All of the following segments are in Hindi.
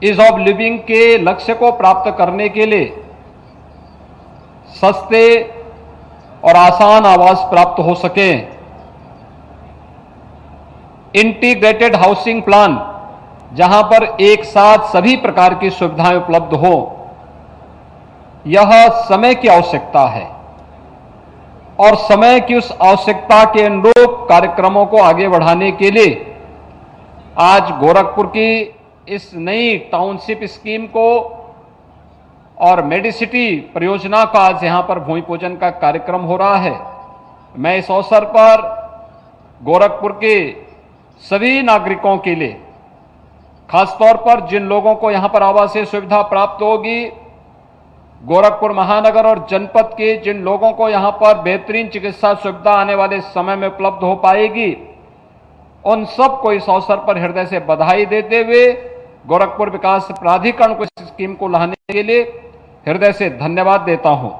ईज ऑफ लिविंग के लक्ष्य को प्राप्त करने के लिए सस्ते और आसान आवास प्राप्त हो सके, इंटीग्रेटेड हाउसिंग प्लान जहां पर एक साथ सभी प्रकार की सुविधाएं उपलब्ध हो, यह समय की आवश्यकता है और समय की उस आवश्यकता के अनुरूप कार्यक्रमों को आगे बढ़ाने के लिए आज गोरखपुर की इस नई टाउनशिप स्कीम को और मेडिसिटी परियोजना का आज यहां पर भूमि पूजन का कार्यक्रम हो रहा है। मैं इस अवसर पर गोरखपुर के सभी नागरिकों के लिए, खासतौर पर जिन लोगों को यहां पर आवासीय सुविधा प्राप्त होगी, गोरखपुर महानगर और जनपद के जिन लोगों को यहां पर बेहतरीन चिकित्सा सुविधा आने वाले समय में उपलब्ध हो पाएगी, उन सबको इस अवसर पर हृदय से बधाई देते हुए गोरखपुर विकास प्राधिकरण को इस स्कीम को लाने के लिए हृदय से धन्यवाद देता हूं।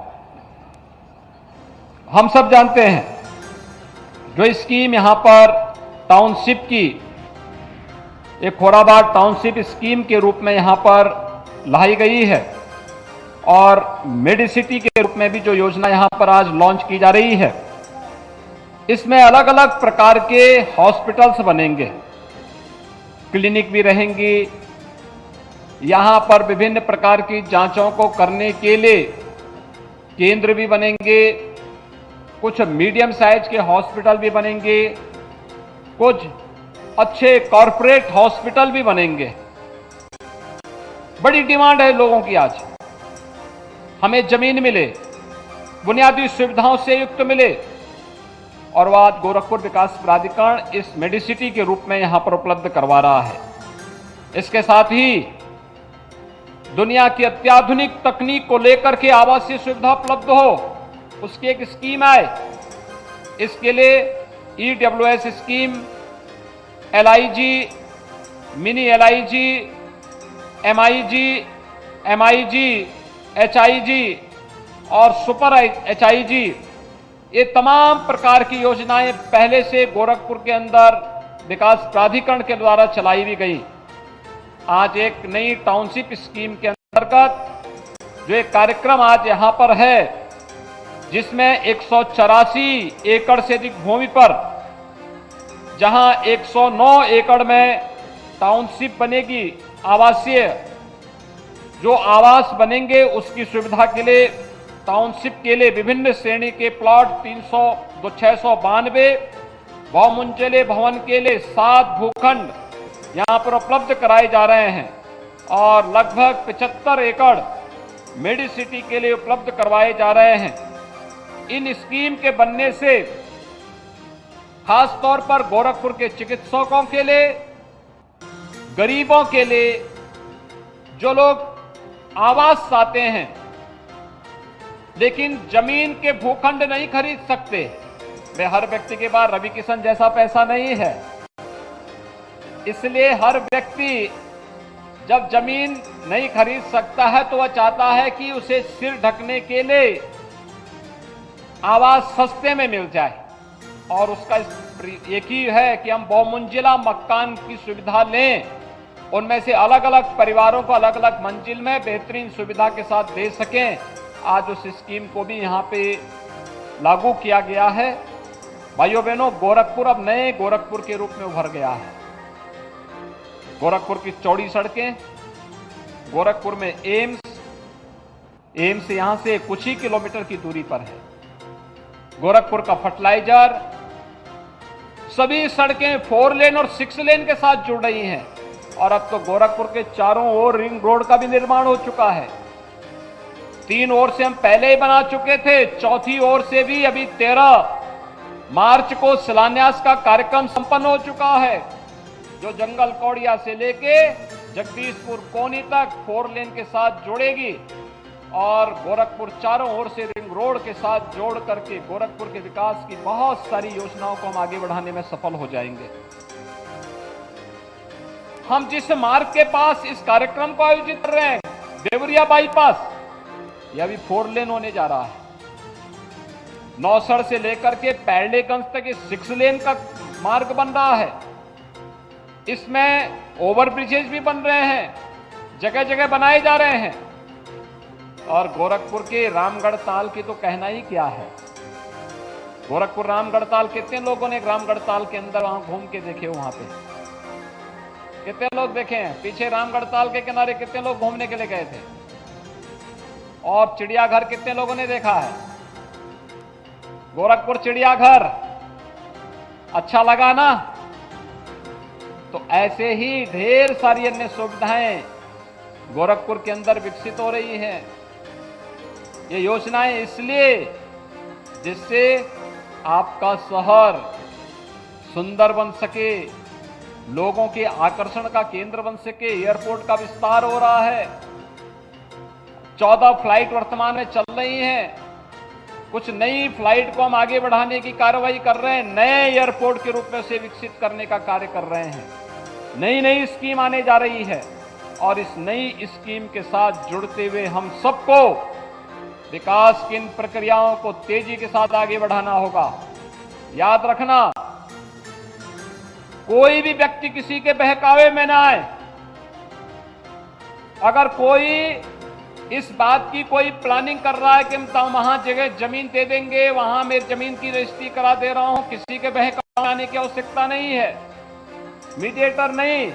हम सब जानते हैं जो स्कीम यहां पर टाउनशिप की एक खोराबाद टाउनशिप स्कीम के रूप में यहां पर लाई गई है और मेडिसिटी के रूप में भी जो योजना यहां पर आज लॉन्च की जा रही है, इसमें अलग अलग प्रकार के हॉस्पिटल्स बनेंगे, क्लिनिक भी रहेंगी, यहां पर विभिन्न प्रकार की जांचों को करने के लिए केंद्र भी बनेंगे, कुछ मीडियम साइज के हॉस्पिटल भी बनेंगे, कुछ अच्छे कॉरपोरेट हॉस्पिटल भी बनेंगे। बड़ी डिमांड है लोगों की आज, हमें जमीन मिले, बुनियादी सुविधाओं से युक्त मिले, और वह आज गोरखपुर विकास प्राधिकरण इस मेडिसिटी के रूप में यहां पर उपलब्ध करवा रहा है। इसके साथ ही दुनिया की अत्याधुनिक तकनीक को लेकर के आवासीय सुविधा उपलब्ध हो, उसकी एक स्कीम आए। इसके लिए EWS scheme, LIG, mini LIG, MIG, HIG और सुपर HIG, ये तमाम प्रकार की योजनाएं पहले से गोरखपुर के अंदर विकास प्राधिकरण के द्वारा चलाई भी गई। आज एक नई टाउनशिप स्कीम के अंतर्गत जो एक कार्यक्रम आज यहां पर है, जिसमें 184 एकड़ से अधिक भूमि पर, जहां 109 एकड़ में टाउनशिप बनेगी आवासीय, जो आवास बनेंगे उसकी सुविधा के लिए टाउनशिप के लिए विभिन्न श्रेणी के प्लॉट 692 बहुमंजिले भवन के लिए 7 भूखंड यहां पर उपलब्ध कराए जा रहे हैं और लगभग 75 एकड़ मेडिसिटी के लिए उपलब्ध करवाए जा रहे हैं। इन स्कीम के बनने से खास तौर पर गोरखपुर के चिकित्सकों के लिए, गरीबों के लिए, जो लोग आवास चाहते हैं लेकिन जमीन के भूखंड नहीं खरीद सकते, वे हर व्यक्ति के पास रवि किशन जैसा पैसा नहीं है, इसलिए हर व्यक्ति जब जमीन नहीं खरीद सकता है तो वह चाहता है कि उसे सिर ढकने के लिए आवास सस्ते में मिल जाए, और उसका एक ही है कि हम बहुमंजिला मकान की सुविधा लें, उनमें से अलग अलग परिवारों को अलग अलग मंजिल में बेहतरीन सुविधा के साथ दे सकें। आज उस स्कीम को भी यहां पे लागू किया गया है। भाइयों बहनों, गोरखपुर अब नए गोरखपुर के रूप में उभर गया है। गोरखपुर की चौड़ी सड़कें, गोरखपुर में एम्स यहां से कुछ ही किलोमीटर की दूरी पर है, गोरखपुर का फर्टिलाइजर, सभी सड़कें 4 लेन और 6 लेन के साथ जुड़ रही हैं, और अब तो गोरखपुर के चारों ओर रिंग रोड का भी निर्माण हो चुका है। 3 ओर से हम पहले ही बना चुके थे, चौथी ओर से भी अभी 13 मार्च को शिलान्यास का कार्यक्रम संपन्न हो चुका है, जो जंगल कौड़िया से लेके जगदीशपुर कोनी तक 4 लेन के साथ जोड़ेगी और गोरखपुर चारों ओर से रिंग रोड के साथ जोड़ करके गोरखपुर के विकास की बहुत सारी योजनाओं को हम आगे बढ़ाने में सफल हो जाएंगे। हम जिस मार्ग के पास इस कार्यक्रम को आयोजित कर रहे हैं, देवरिया बाईपास, यह भी 4 लेन होने जा रहा है। नौसड़ से लेकर के पैरलेगंज तक 6 लेन का मार्ग बन रहा है। इसमें ओवरब्रिजेज भी बन रहे हैं, जगह जगह बनाए जा रहे हैं। और गोरखपुर के रामगढ़ ताल की तो कहना ही क्या है। गोरखपुर रामगढ़ ताल, कितने लोगों ने रामगढ़ ताल के अंदर वहां घूम के देखे? वहां पे कितने लोग देखे हैं? पीछे रामगढ़ ताल के किनारे कितने लोग घूमने के लिए गए थे? और चिड़ियाघर कितने लोगों ने देखा है? गोरखपुर चिड़ियाघर अच्छा लगा ना? तो ऐसे ही ढेर सारी अन्य सुविधाएं गोरखपुर के अंदर विकसित हो रही हैं। ये योजनाएं इसलिए जिससे आपका शहर सुंदर बन सके, लोगों के आकर्षण का केंद्र बन सके। एयरपोर्ट का विस्तार हो रहा है, 14 फ्लाइट वर्तमान में चल रही हैं। कुछ नई फ्लाइट को हम आगे बढ़ाने की कार्रवाई कर रहे हैं, नए एयरपोर्ट के रूप में से विकसित करने का कार्य कर रहे हैं। नई नई स्कीम आने जा रही है और इस नई स्कीम के साथ जुड़ते हुए हम सबको विकास की इन प्रक्रियाओं को तेजी के साथ आगे बढ़ाना होगा। याद रखना, कोई भी व्यक्ति किसी के बहकावे में ना आए। अगर कोई इस बात की कोई प्लानिंग कर रहा है कि हम वहां जगह जमीन दे देंगे, वहां मैं जमीन की रजिस्ट्री करा दे रहा हूं, किसी के बहकावे में आने की आवश्यकता नहीं है। मीडिएटर नहीं,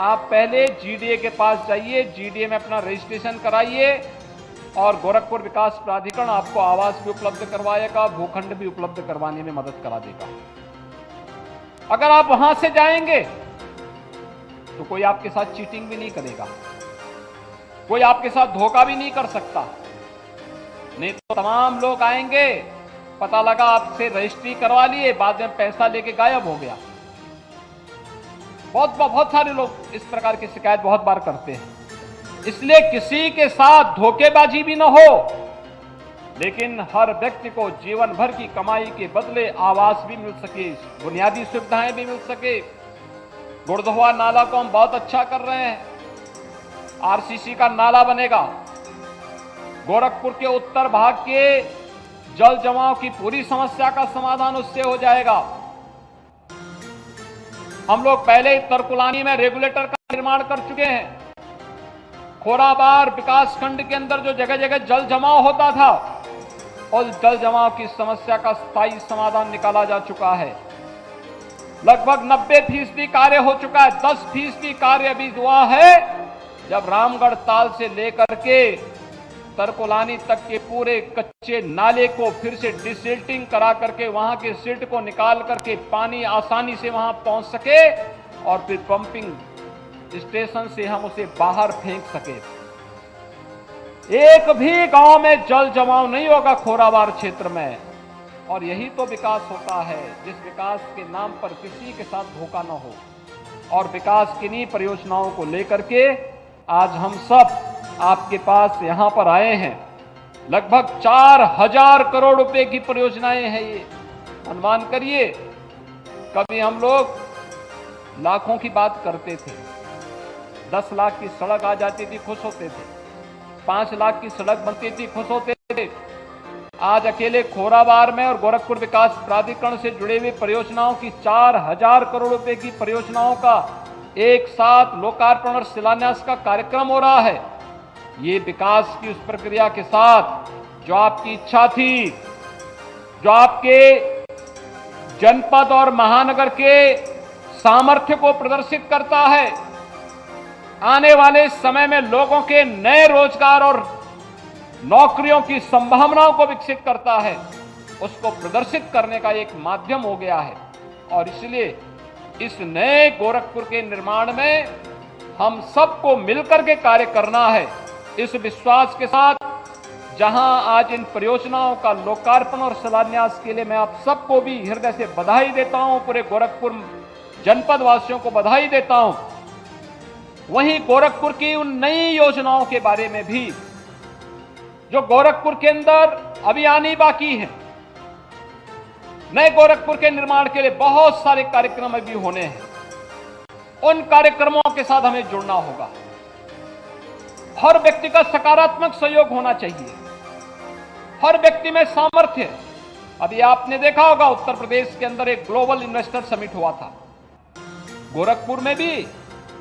आप पहले जीडीए के पास जाइए, जीडीए में अपना रजिस्ट्रेशन कराइए और गोरखपुर विकास प्राधिकरण आपको आवास भी उपलब्ध करवाएगा, भूखंड भी उपलब्ध करवाने में मदद करा देगा। अगर आप वहां से जाएंगे तो कोई आपके साथ चीटिंग भी नहीं करेगा, कोई आपके साथ धोखा भी नहीं कर सकता। नहीं तो तमाम लोग आएंगे, पता लगा आपसे रजिस्ट्री करवा लिए, बाद में पैसा लेके गायब हो गया। बहुत सारे लोग इस प्रकार की शिकायत बहुत बार करते हैं। इसलिए किसी के साथ धोखेबाजी भी न हो, लेकिन हर व्यक्ति को जीवन भर की कमाई के बदले आवास भी मिल सके, बुनियादी सुविधाएं भी मिल सके। गुड़धोआ नाला को हम बहुत अच्छा कर रहे हैं, आरसीसी का नाला बनेगा। गोरखपुर के उत्तर भाग के जल जमाव की पूरी समस्या का समाधान उससे हो जाएगा। हम लोग पहले ही तरकुलानी में रेगुलेटर का निर्माण कर चुके हैं। खोराबार विकास खंड के अंदर जो जगह जगह जल जमाव होता था, और जल जमाव की समस्या का स्थायी समाधान निकाला जा चुका है। लगभग 90% कार्य हो चुका है। 10% कार्य अभी हुआ है, जब रामगढ़ ताल से लेकर के तरकुलानी तक के पूरे कच्चे नाले को फिर से डिसिल्टिंग करा करके वहां के सिल्ट को निकाल करके पानी आसानी से वहां पहुंच सके और फिर पंपिंग स्टेशन से हम उसे बाहर फेंक सके। एक भी गांव में जल जमाव नहीं होगा खोराबार क्षेत्र में। और यही तो विकास होता है, जिस विकास के नाम पर किसी के साथ धोखा न हो। और विकास किन्हीं परियोजनाओं को लेकर के आज हम सब आपके पास यहां पर आए हैं। लगभग 4000 करोड़ रुपए की परियोजनाएं हैं ये। अनुमान करिए, कभी हम लोग लाखों की बात करते थे, 10 लाख की सड़क आ जाती थी, खुश होते थे। 5 लाख की सड़क बनती थी, खुश होते थे। आज अकेले खोराबार में और गोरखपुर विकास प्राधिकरण से जुड़े हुए परियोजनाओं की 4000 करोड़ रुपए की परियोजनाओं का एक साथ लोकार्पण और शिलान्यास का कार्यक्रम हो रहा है। ये विकास की उस प्रक्रिया के साथ जो आपकी इच्छा थी, जो आपके जनपद और महानगर के सामर्थ्य को प्रदर्शित करता है, आने वाले समय में लोगों के नए रोजगार और नौकरियों की संभावनाओं को विकसित करता है, उसको प्रदर्शित करने का एक माध्यम हो गया है। और इसलिए इस नए गोरखपुर के निर्माण में हम सबको मिलकर के कार्य करना है। इस विश्वास के साथ जहां आज इन परियोजनाओं का लोकार्पण और शिलान्यास के लिए मैं आप सबको भी हृदय से बधाई देता हूं, पूरे गोरखपुर जनपद वासियों को बधाई देता हूं, वहीं गोरखपुर की उन नई योजनाओं के बारे में भी जो गोरखपुर के अंदर अभी आनी बाकी है। नए गोरखपुर के निर्माण के लिए बहुत सारे कार्यक्रम अभी होने हैं। उन कार्यक्रमों के साथ हमें जुड़ना होगा। हर व्यक्ति का सकारात्मक सहयोग होना चाहिए, हर व्यक्ति में सामर्थ्य है। अभी आपने देखा होगा उत्तर प्रदेश के अंदर एक ग्लोबल इन्वेस्टर समिट हुआ था। गोरखपुर में भी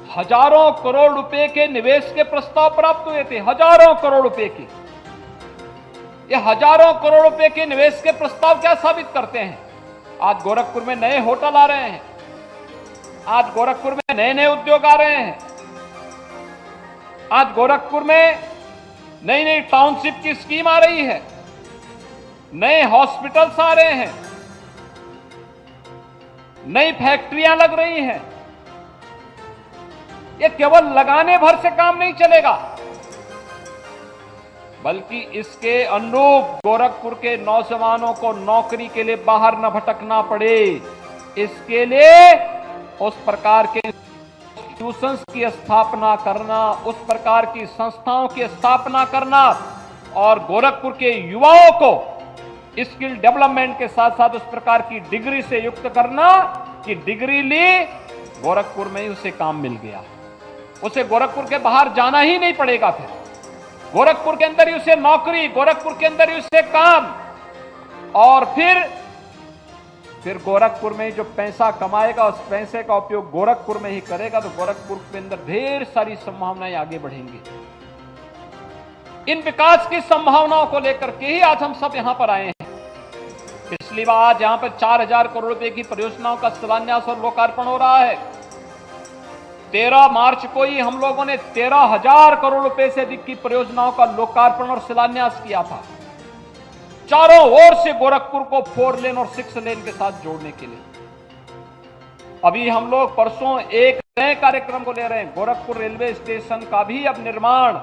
हजारों करोड़ रुपए के निवेश के प्रस्ताव प्राप्त हुए थे, हजारों करोड़ रुपए के। ये हजारों करोड़ रुपए के निवेश के प्रस्ताव क्या साबित करते हैं? आज गोरखपुर में नए होटल आ रहे हैं, आज गोरखपुर में नए नए उद्योग आ रहे हैं, आज गोरखपुर में नई नई टाउनशिप की स्कीम आ रही है, नए हॉस्पिटल्स आ रहे हैं, नई फैक्ट्रियां लग रही हैं। ये केवल लगाने भर से काम नहीं चलेगा, बल्कि इसके अनुरूप गोरखपुर के नौजवानों को नौकरी के लिए बाहर न भटकना पड़े, इसके लिए उस प्रकार के इंस्टीट्यूशंस की स्थापना करना, उस प्रकार की संस्थाओं की स्थापना करना और गोरखपुर के युवाओं को स्किल डेवलपमेंट के साथ साथ उस प्रकार की डिग्री से युक्त करना कि डिग्री ली, गोरखपुर में ही उसे काम मिल गया, उसे गोरखपुर के बाहर जाना ही नहीं पड़ेगा, फिर गोरखपुर के अंदर ही उसे नौकरी, गोरखपुर के अंदर ही उसे काम, और फिर गोरखपुर में जो पैसा कमाएगा उस पैसे का उपयोग गोरखपुर में ही करेगा, तो गोरखपुर के अंदर ढेर सारी संभावनाएं आगे बढ़ेंगी। इन विकास की संभावनाओं को लेकर के ही आज हम सब यहां पर आए हैं। पिछली बार आज यहां पर 4000 करोड़ रुपए की परियोजनाओं का शिलान्यास और लोकार्पण हो रहा है। 13 मार्च को ही हम लोगों ने 13,000 करोड़ रुपए से अधिक की परियोजनाओं का लोकार्पण और शिलान्यास किया था, चारों ओर से गोरखपुर को 4 लेन और 6 लेन के साथ जोड़ने के लिए। अभी हम लोग परसों एक नए कार्यक्रम को ले रहे हैं, गोरखपुर रेलवे स्टेशन का भी अब निर्माण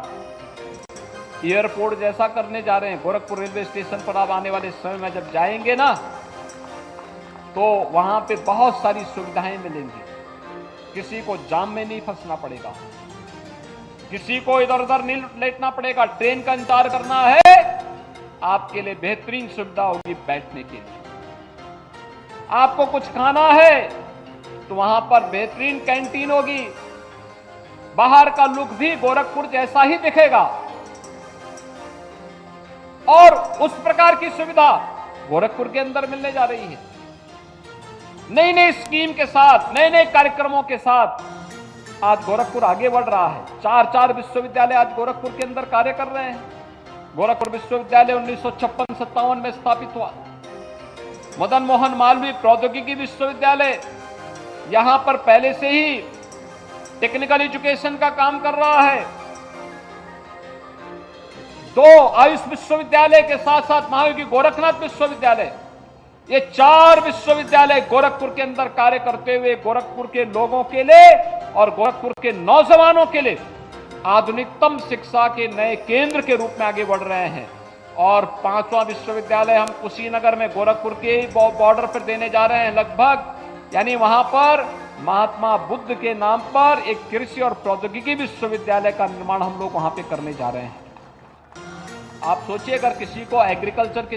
एयरपोर्ट जैसा करने जा रहे हैं। गोरखपुर रेलवे स्टेशन पर आप आने वाले समय में जब जाएंगे ना, तो वहां पे बहुत सारी सुविधाएं मिलेंगी। किसी को जाम में नहीं फंसना पड़ेगा, किसी को इधर उधर नहीं लेटना पड़ेगा, ट्रेन का इंतजार करना है, आपके लिए बेहतरीन सुविधा होगी बैठने के लिए। आपको कुछ खाना है तो वहां पर बेहतरीन कैंटीन होगी, बाहर का लुक भी गोरखपुर जैसा ही दिखेगा, और उस प्रकार की सुविधा गोरखपुर के अंदर मिलने जा रही है। नई नई स्कीम के साथ, नए नए कार्यक्रमों के साथ आज गोरखपुर आगे बढ़ रहा है। 4 विश्वविद्यालय आज गोरखपुर के अंदर कार्य कर रहे हैं। गोरखपुर विश्वविद्यालय 1956-57 में स्थापित हुआ। मदन मोहन मालवीय प्रौद्योगिकी विश्वविद्यालय यहां पर पहले से ही टेक्निकल एजुकेशन का काम कर रहा है। 2 आयुष विश्वविद्यालय के साथ साथ महायोगी गोरखनाथ विश्वविद्यालय, ये 4 विश्वविद्यालय गोरखपुर के अंदर कार्य करते हुए गोरखपुर के लोगों के लिए और गोरखपुर के नौजवानों के लिए आधुनिकतम शिक्षा के नए केंद्र के रूप में आगे बढ़ रहे हैं। और 5वां विश्वविद्यालय हम कुशीनगर में गोरखपुर के बॉर्डर पर देने जा रहे हैं लगभग, यानी वहां पर महात्मा बुद्ध के नाम पर एक कृषि और प्रौद्योगिकी विश्वविद्यालय का निर्माण हम लोग वहां पे करने जा रहे हैं। आप सोचिए, अगर किसी को एग्रीकल्चर के